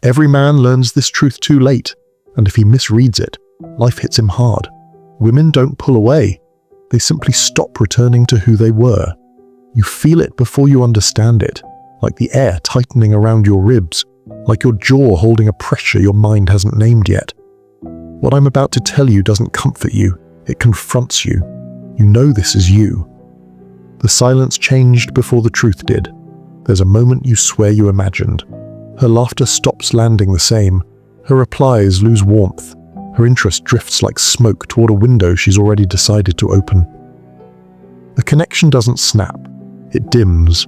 Every man learns this truth too late, and if he misreads it, life hits him hard. Women don't pull away. They simply stop returning to who they were. You feel it before you understand it, like the air tightening around your ribs, like your jaw holding a pressure your mind hasn't named yet. What I'm about to tell you doesn't comfort you, it confronts you. You know this is you. The silence changed before the truth did. There's a moment you swear you imagined. Her laughter stops landing the same. Her replies lose warmth. Her interest drifts like smoke toward a window she's already decided to open. The connection doesn't snap. It dims.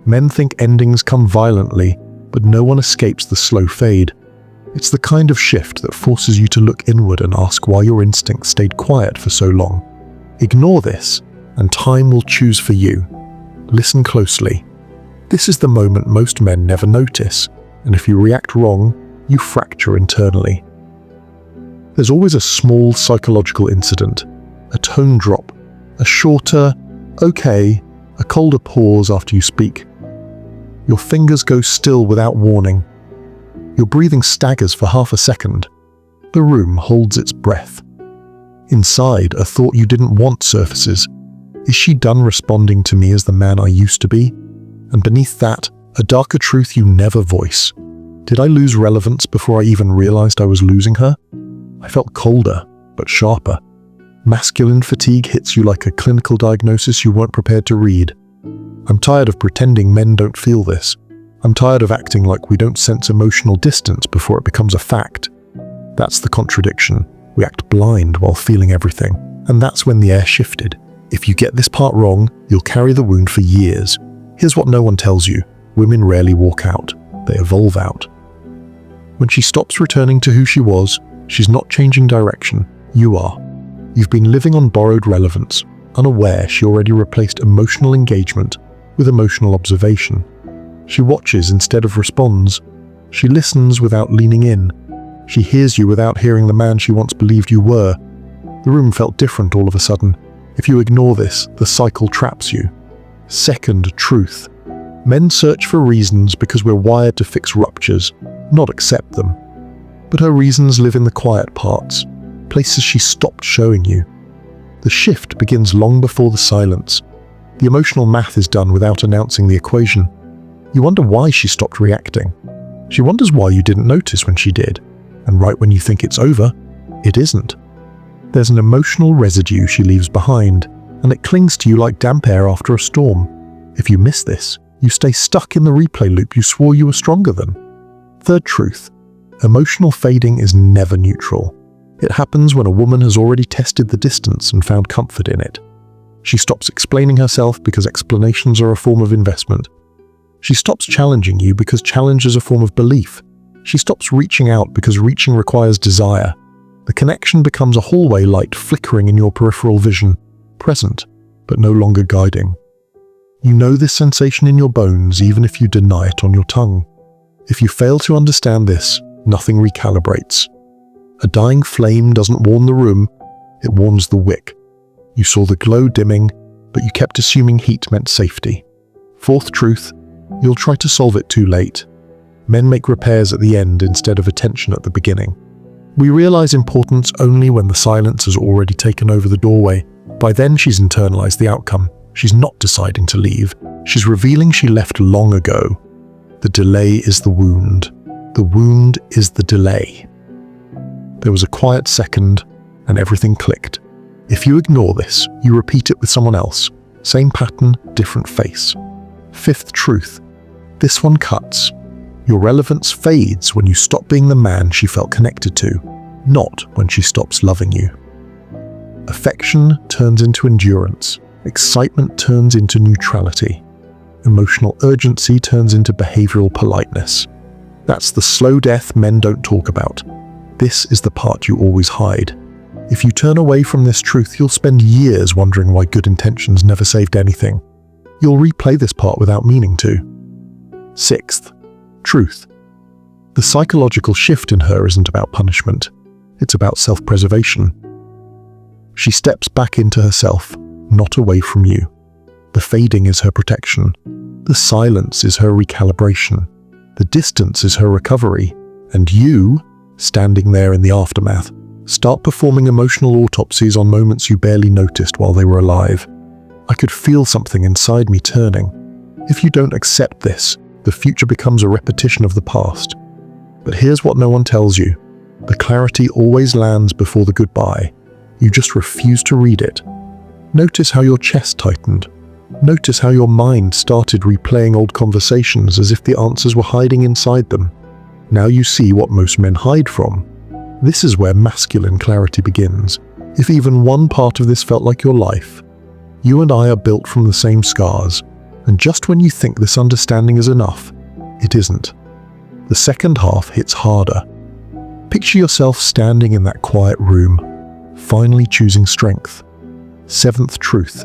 Men think endings come violently, but no one escapes the slow fade. It's the kind of shift that forces you to look inward and ask why your instinct stayed quiet for so long. Ignore this, and time will choose for you. Listen closely. This is the moment most men never notice, and if you react wrong, you fracture internally. There's always a small psychological incident, a tone drop, a shorter, okay, a colder pause after you speak. Your fingers go still without warning. Your breathing staggers for half a second. The room holds its breath. Inside, a thought you didn't want surfaces. Is she done responding to me as the man I used to be? And beneath that, a darker truth you never voice. Did I lose relevance before I even realized I was losing her? I felt colder, but sharper. Masculine fatigue hits you like a clinical diagnosis you weren't prepared to read. I'm tired of pretending men don't feel this. I'm tired of acting like we don't sense emotional distance before it becomes a fact. That's the contradiction. We act blind while feeling everything. And that's when the air shifted. If you get this part wrong, you'll carry the wound for years. Here's what no one tells you. Women rarely walk out. They evolve out. When she stops returning to who she was, she's not changing direction. You are. You've been living on borrowed relevance, unaware she already replaced emotional engagement with emotional observation. She watches instead of responds. She listens without leaning in. She hears you without hearing the man she once believed you were. The room felt different all of a sudden. If you ignore this, the cycle traps you. Second truth. Men search for reasons because we're wired to fix ruptures, not accept them. But her reasons live in the quiet parts, places she stopped showing you. The shift begins long before the silence. The emotional math is done without announcing the equation. You wonder why she stopped reacting. She wonders why you didn't notice when she did. And right when you think it's over, it isn't. There's an emotional residue she leaves behind, and it clings to you like damp air after a storm. If you miss this, you stay stuck in the replay loop you swore you were stronger than. Third truth. Emotional fading is never neutral. It happens when a woman has already tested the distance and found comfort in it. She stops explaining herself because explanations are a form of investment. She stops challenging you because challenge is a form of belief. She stops reaching out because reaching requires desire. The connection becomes a hallway light flickering in your peripheral vision, present, but no longer guiding. You know this sensation in your bones even if you deny it on your tongue. If you fail to understand this, nothing recalibrates. A dying flame doesn't warm the room, it warms the wick. You saw the glow dimming, but you kept assuming heat meant safety. Fourth truth, you'll try to solve it too late. Men make repairs at the end instead of attention at the beginning. We realize importance only when the silence has already taken over the doorway. By then she's internalized the outcome. She's not deciding to leave. She's revealing she left long ago. The delay is the wound. The wound is the delay. There was a quiet second, and everything clicked. If you ignore this, you repeat it with someone else. Same pattern, different face. Fifth truth. This one cuts. Your relevance fades when you stop being the man she felt connected to, not when she stops loving you. Affection turns into endurance. Excitement turns into neutrality. Emotional urgency turns into behavioral politeness. That's the slow death men don't talk about. This is the part you always hide. If you turn away from this truth, you'll spend years wondering why good intentions never saved anything. You'll replay this part without meaning to. Sixth, truth. The psychological shift in her isn't about punishment. It's about self-preservation. She steps back into herself, not away from you. The fading is her protection. The silence is her recalibration. The distance is her recovery. And you, standing there in the aftermath, start performing emotional autopsies on moments you barely noticed while they were alive. I could feel something inside me turning. If you don't accept this, the future becomes a repetition of the past. But here's what no one tells you. The clarity always lands before the goodbye. You just refuse to read it. Notice how your chest tightened. Notice how your mind started replaying old conversations as if the answers were hiding inside them. Now you see what most men hide from. This is where masculine clarity begins. If even one part of this felt like your life, you and I are built from the same scars, and just when you think this understanding is enough, it isn't. The second half hits harder. Picture yourself standing in that quiet room, finally choosing strength. Seventh truth.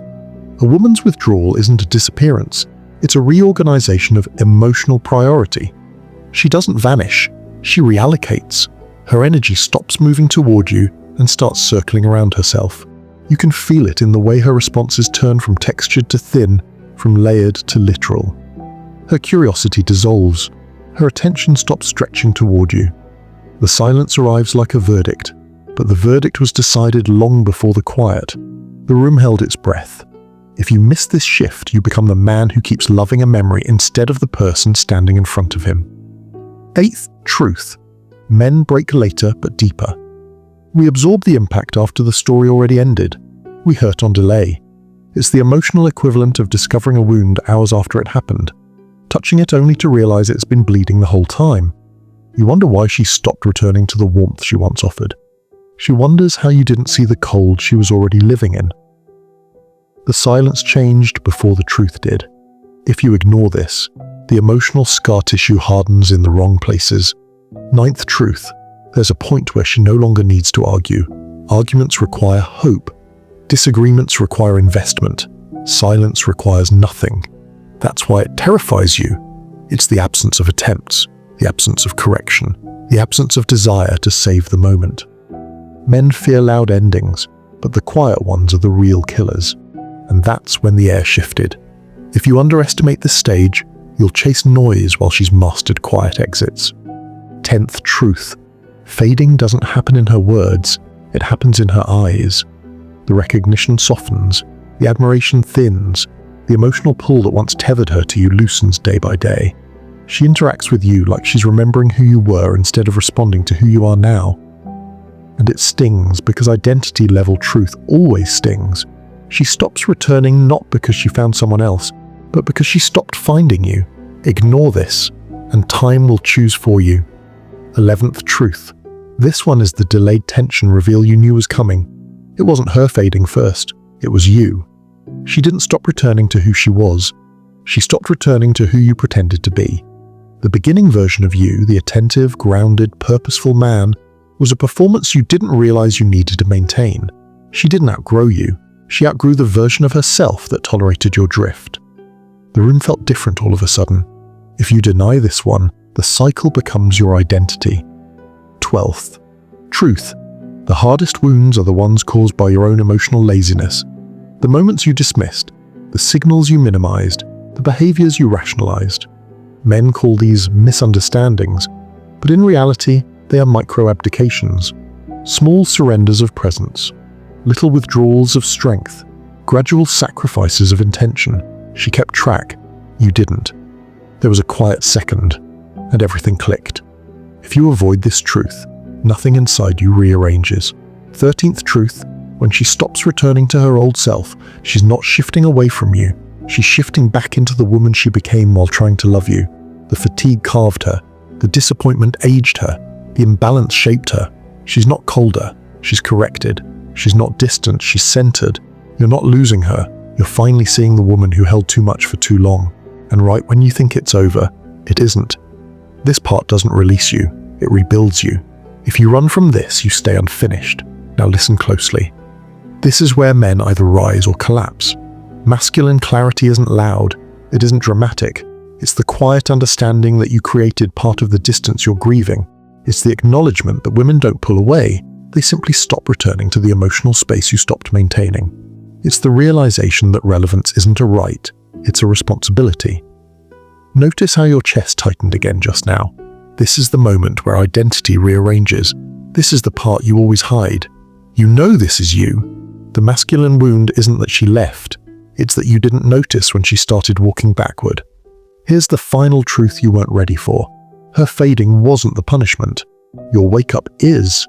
A woman's withdrawal isn't a disappearance, it's a reorganization of emotional priority. She doesn't vanish, she reallocates. Her energy stops moving toward you and starts circling around herself. You can feel it in the way her responses turn from textured to thin, from layered to literal. Her curiosity dissolves. Her attention stops stretching toward you. The silence arrives like a verdict, but the verdict was decided long before the quiet. The room held its breath. If you miss this shift, you become the man who keeps loving a memory instead of the person standing in front of him. Eighth truth. Men break later but deeper. We absorb the impact after the story already ended. We hurt on delay. It's the emotional equivalent of discovering a wound hours after it happened, touching it only to realize it's been bleeding the whole time. You wonder why she stopped returning to the warmth she once offered. She wonders how you didn't see the cold she was already living in. The silence changed before the truth did. If you ignore this, the emotional scar tissue hardens in the wrong places. Ninth truth. There's a point where she no longer needs to argue. Arguments require hope. Disagreements require investment. Silence requires nothing. That's why it terrifies you. It's the absence of attempts, the absence of correction, the absence of desire to save the moment. Men fear loud endings, but the quiet ones are the real killers. And that's when the air shifted. If you underestimate this stage, you'll chase noise while she's mastered quiet exits. 10th truth. Fading doesn't happen in her words, it happens in her eyes. The recognition softens, the admiration thins, the emotional pull that once tethered her to you loosens day by day. She interacts with you like she's remembering who you were instead of responding to who you are now. And it stings because identity-level truth always stings. She stops returning not because she found someone else, but because she stopped finding you. Ignore this, and time will choose for you. 11th truth. This one is the delayed tension reveal you knew was coming. It wasn't her fading first, it was you. She didn't stop returning to who she was. She stopped returning to who you pretended to be. The beginning version of you, the attentive, grounded, purposeful man, was a performance you didn't realize you needed to maintain. She didn't outgrow you. She outgrew the version of herself that tolerated your drift. The room felt different all of a sudden. If you deny this one, the cycle becomes your identity. 12th. Truth. The hardest wounds are the ones caused by your own emotional laziness. The moments you dismissed, the signals you minimized, the behaviors you rationalized. Men call these misunderstandings, but in reality, they are micro-abdications, small surrenders of presence, little withdrawals of strength, gradual sacrifices of intention. She kept track, you didn't. There was a quiet second, and everything clicked. If you avoid this truth, nothing inside you rearranges. 13th truth. When she stops returning to her old self, she's not shifting away from you. She's shifting back into the woman she became while trying to love you. The fatigue carved her. The disappointment aged her. The imbalance shaped her. She's not colder. She's corrected. She's not distant. She's centered. You're not losing her. You're finally seeing the woman who held too much for too long. And right when you think it's over, it isn't. This part doesn't release you. It rebuilds you. If you run from this, you stay unfinished. Now listen closely. This is where men either rise or collapse. Masculine clarity isn't loud. It isn't dramatic. It's the quiet understanding that you created part of the distance you're grieving. It's the acknowledgement that women don't pull away. They simply stop returning to the emotional space you stopped maintaining. It's the realization that relevance isn't a right. It's a responsibility. Notice how your chest tightened again just now. This is the moment where identity rearranges. This is the part you always hide. You know this is you. The masculine wound isn't that she left. It's that you didn't notice when she started walking backward. Here's the final truth you weren't ready for. Her fading wasn't the punishment. Your wake-up is.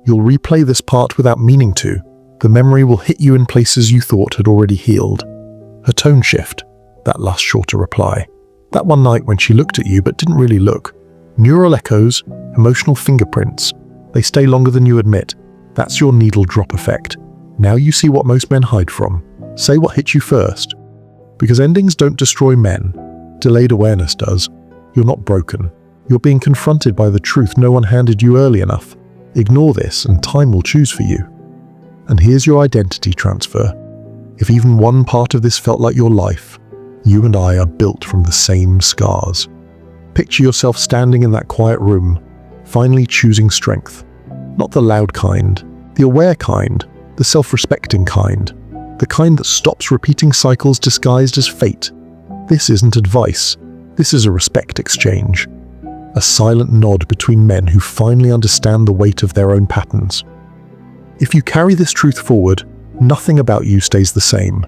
You'll replay this part without meaning to. The memory will hit you in places you thought had already healed. Her tone shift, that last shorter reply. That one night when she looked at you but didn't really look. Neural echoes, emotional fingerprints. They stay longer than you admit. That's your needle drop effect. Now you see what most men hide from. Say what hit you first. Because endings don't destroy men. Delayed awareness does. You're not broken. You're being confronted by the truth no one handed you early enough. Ignore this and time will choose for you. And here's your identity transfer. If even one part of this felt like your life, you and I are built from the same scars. Picture yourself standing in that quiet room, finally choosing strength. Not the loud kind, the aware kind, the self-respecting kind, the kind that stops repeating cycles disguised as fate. This isn't advice. This is a respect exchange. A silent nod between men who finally understand the weight of their own patterns. If you carry this truth forward, nothing about you stays the same.